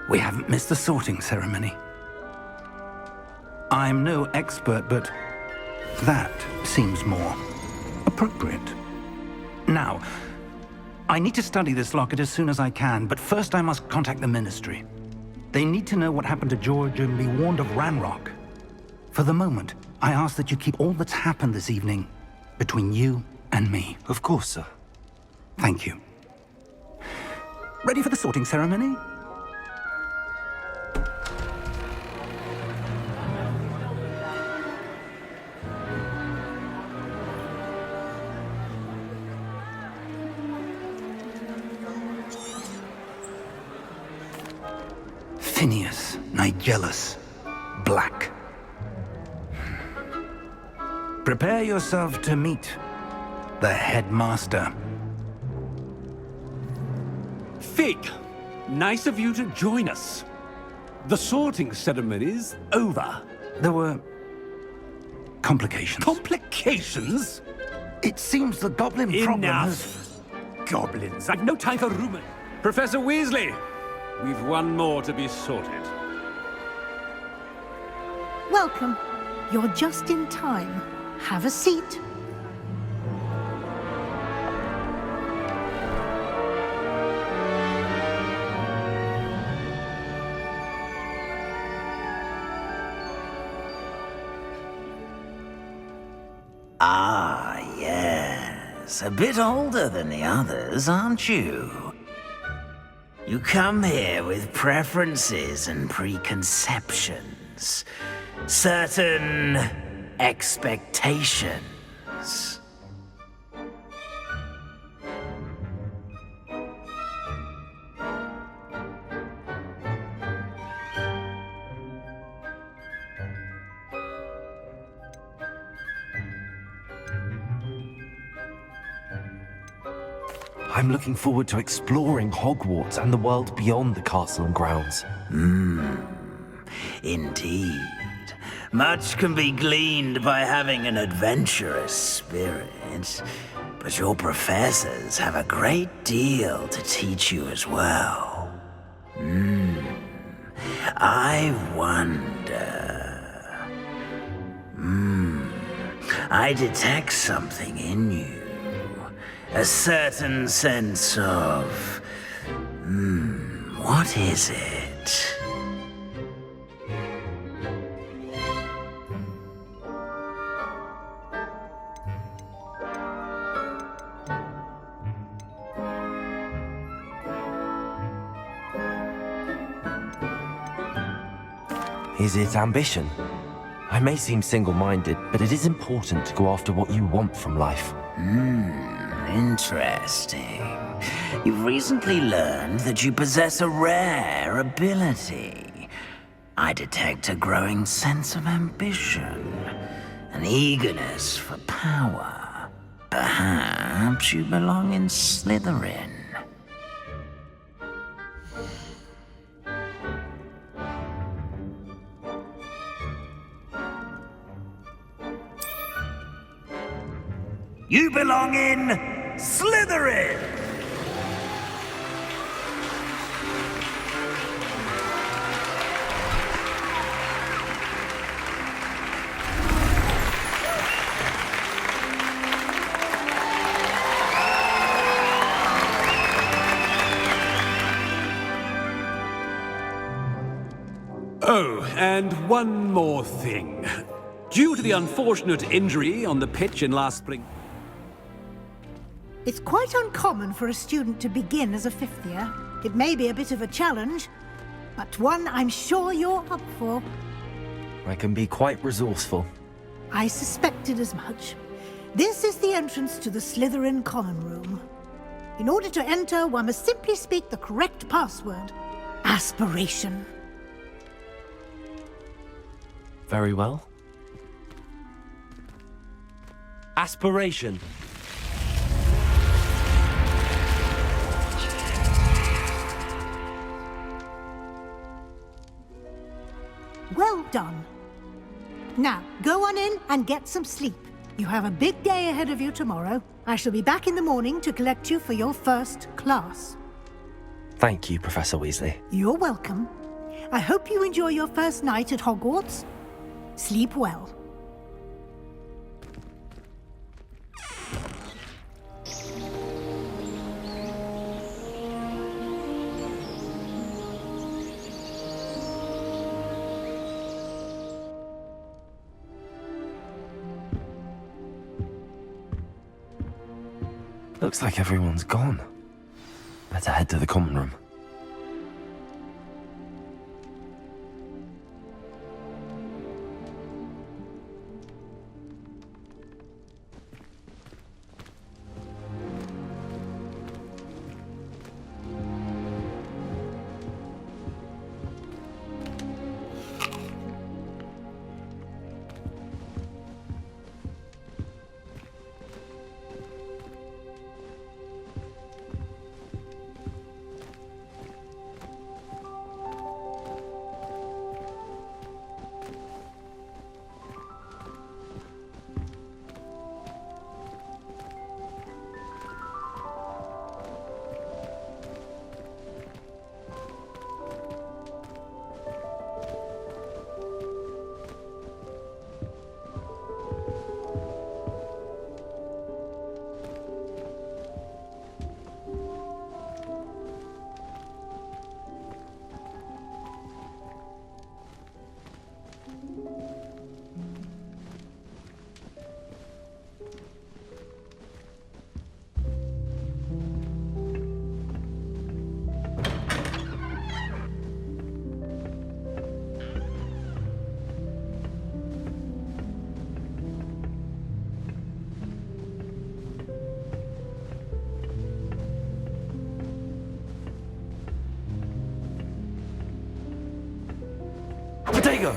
We haven't missed the sorting ceremony. I'm no expert, but that seems more appropriate. Now, I need to study this locket as soon as I can, but first I must contact the Ministry. They need to know what happened to George and be warned of Ranrock. For the moment, I ask that you keep all that's happened this evening between you and me. Of course, sir. Thank you. Ready for the sorting ceremony? Phineas, Nigellus, Black. Prepare yourself to meet the headmaster. Fig, nice of you to join us. The sorting ceremony's over. There were complications. Complications? It seems the goblin problem has... Enough! Goblins, I've no time for rumor. Professor Weasley, we've one more to be sorted. Welcome. You're just in time. Have a seat. Ah, yes. A bit older than the others, aren't you? You come here with preferences and preconceptions. Certain expectations. I'm looking forward to exploring Hogwarts and the world beyond the castle and grounds. Indeed. Much can be gleaned by having an adventurous spirit, but your professors have a great deal to teach you as well. I wonder... I detect something in you. A certain sense of... what is it? Is it ambition? I may seem single-minded, but it is important to go after what you want from life. Interesting. You've recently learned that you possess a rare ability. I detect a growing sense of ambition, an eagerness for power. Perhaps you belong in Slytherin. You belong in Slytherin! Oh, and one more thing. Due to the unfortunate injury on the pitch in last spring... It's quite uncommon for a student to begin as a fifth year. It may be a bit of a challenge, but one I'm sure you're up for. I can be quite resourceful. I suspected as much. This is the entrance to the Slytherin Common Room. In order to enter, one must simply speak the correct password. Aspiration. Very well. Aspiration. Well done. Now, go on in and get some sleep. You have a big day ahead of you tomorrow. I shall be back in the morning to collect you for your first class. Thank you, Professor Weasley. You're welcome. I hope you enjoy your first night at Hogwarts. Sleep well. Looks like everyone's gone. Better head to the common room. Potato!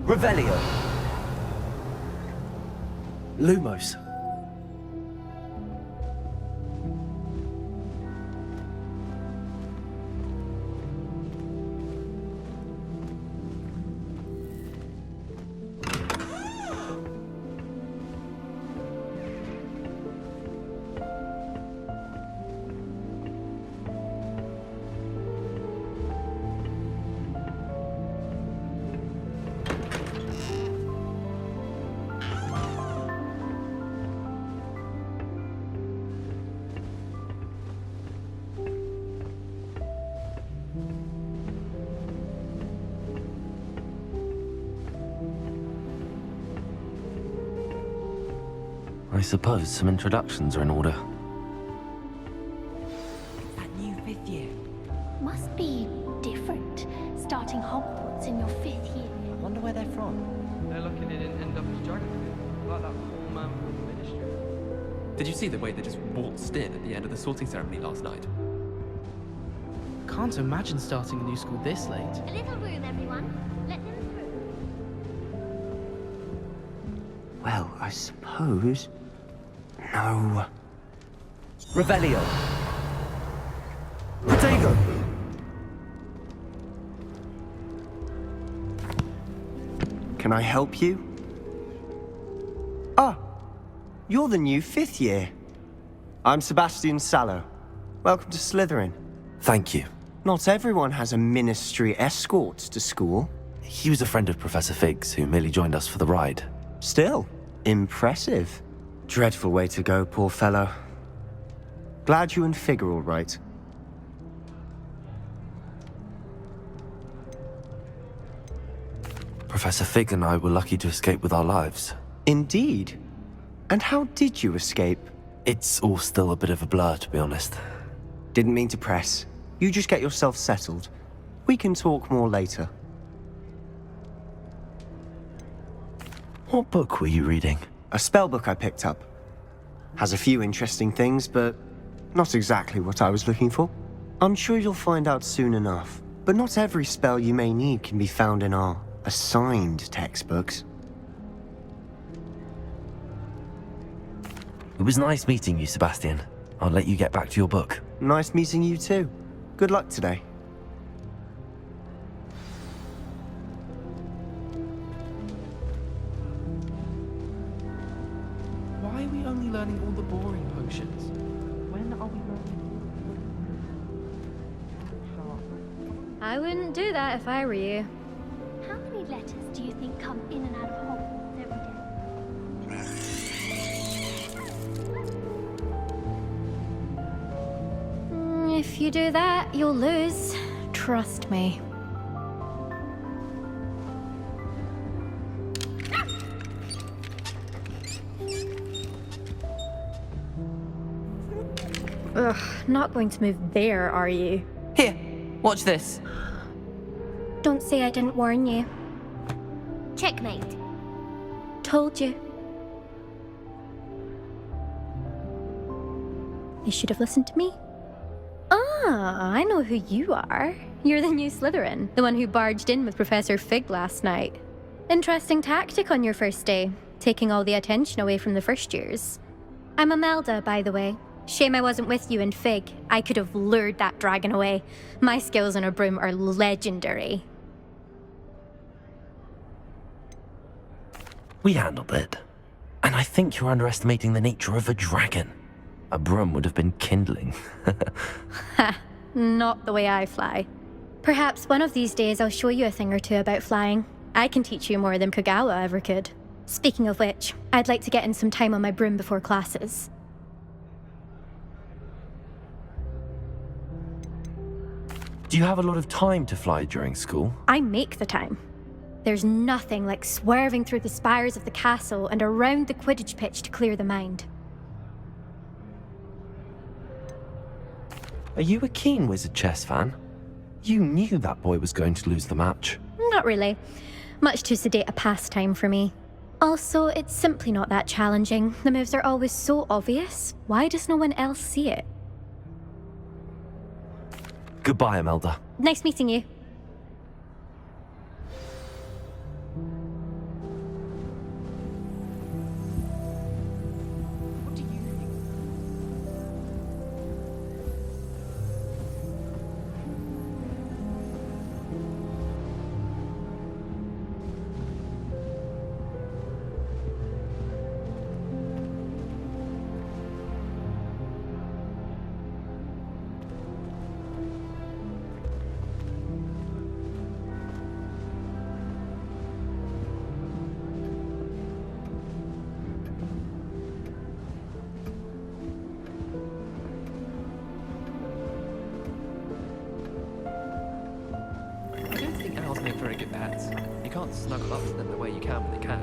Revelio. Lumos. I suppose some introductions are in order. That new fifth year. Must be different, starting Hogwarts in your 5th year. I wonder where they're from. They're lucky they didn't end up as geography, like that poor man from the ministry. Did you see the way they just waltzed in at the end of the sorting ceremony last night? I can't imagine starting a new school this late. A little room, everyone. Let them through. Well, I suppose... No. Revelio. Potato! Can I help you? Ah, you're the new 5th year. I'm Sebastian Sallow. Welcome to Slytherin. Thank you. Not everyone has a ministry escort to school. He was a friend of Professor Fig's who merely joined us for the ride. Still, impressive. Dreadful way to go, poor fellow. Glad you and Fig are all right. Professor Fig and I were lucky to escape with our lives. Indeed. And how did you escape? It's all still a bit of a blur, to be honest. Didn't mean to press. You just get yourself settled. We can talk more later. What book were you reading? A spellbook I picked up. Has a few interesting things, but not exactly what I was looking for. I'm sure you'll find out soon enough. But not every spell you may need can be found in our assigned textbooks. It was nice meeting you, Sebastian. I'll let you get back to your book. Nice meeting you too. Good luck today. Why are we only learning all the boring potions? When are we learning? I wouldn't do that if I were you. How many letters do you think come in and out of Hogwarts every day? If you do that, you'll lose. Trust me. Ugh, not going to move there, are you? Here, watch this. Don't say I didn't warn you. Checkmate. Told you. You should have listened to me. Ah, I know who you are. You're the new Slytherin, the one who barged in with Professor Fig last night. Interesting tactic on your first day, taking all the attention away from the first years. I'm Imelda, by the way. Shame I wasn't with you in Fig. I could have lured that dragon away. My skills on a broom are legendary. We handled it. And I think you're underestimating the nature of a dragon. A broom would have been kindling. Ha, not the way I fly. Perhaps one of these days I'll show you a thing or two about flying. I can teach you more than Kagawa ever could. Speaking of which, I'd like to get in some time on my broom before classes. Do you have a lot of time to fly during school? I make the time. There's nothing like swerving through the spires of the castle and around the Quidditch pitch to clear the mind. Are you a keen Wizard chess fan? You knew that boy was going to lose the match. Not really. Much too sedate a pastime for me. Also, it's simply not that challenging. The moves are always so obvious. Why does no one else see it? Goodbye, Imelda. Nice meeting you. I don't think owls make very good pets. You can't snuggle up to them the way you can with a cat.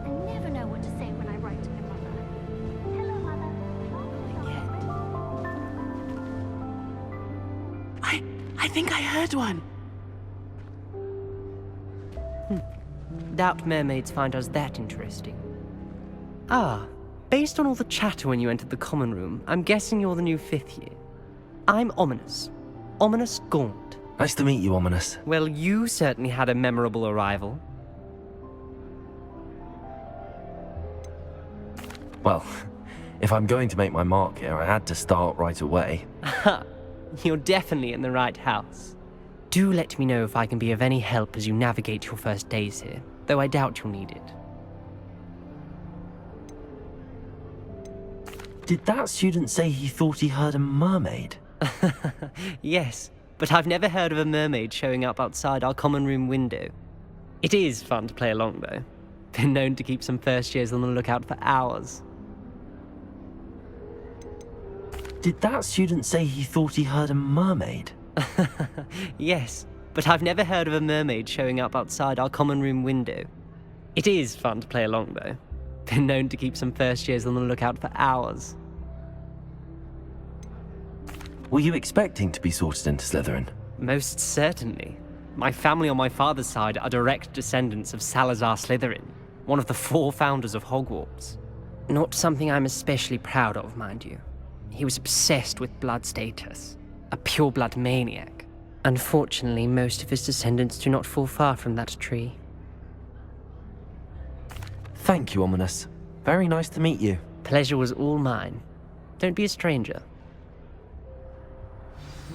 I never know what to say when I write to my mother. Hello, Mother. I think I heard one. Doubt mermaids find us that interesting. Ah, based on all the chatter when you entered the common room, I'm guessing you're the new 5th year. I'm Ominous. Ominous Gaunt. Nice to meet you, Ominous. Well, you certainly had a memorable arrival. Well, if I'm going to make my mark here, I had to start right away. Ha! You're definitely in the right house. Do let me know if I can be of any help as you navigate your first days here, though I doubt you'll need it. Did that student say he thought he heard a mermaid? Yes, but I've never heard of a mermaid showing up outside our common room window. It is fun to play along, though. Been known to keep some first years on the lookout for hours. Did that student say he thought he heard a mermaid? Yes, but I've never heard of a mermaid showing up outside our common room window. It is fun to play along, though. Been known to keep some first years on the lookout for hours. Were you expecting to be sorted into Slytherin? Most certainly. My family on my father's side are direct descendants of Salazar Slytherin, one of the 4 founders of Hogwarts. Not something I'm especially proud of, mind you. He was obsessed with blood status. A a pure-blood maniac. Unfortunately, most of his descendants do not fall far from that tree. Thank you, Ominous. Very nice to meet you. Pleasure was all mine. Don't be a stranger.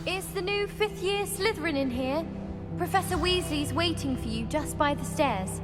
Is the new fifth-year Slytherin in here? Professor Weasley's waiting for you just by the stairs.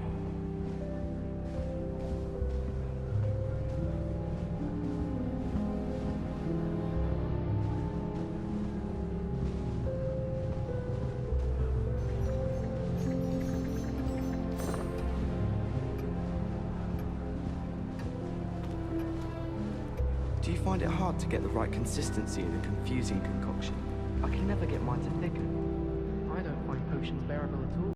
Do you find it hard to get the right consistency in a confusing concoction? I can never get mine to thicken. I don't find potions bearable at all.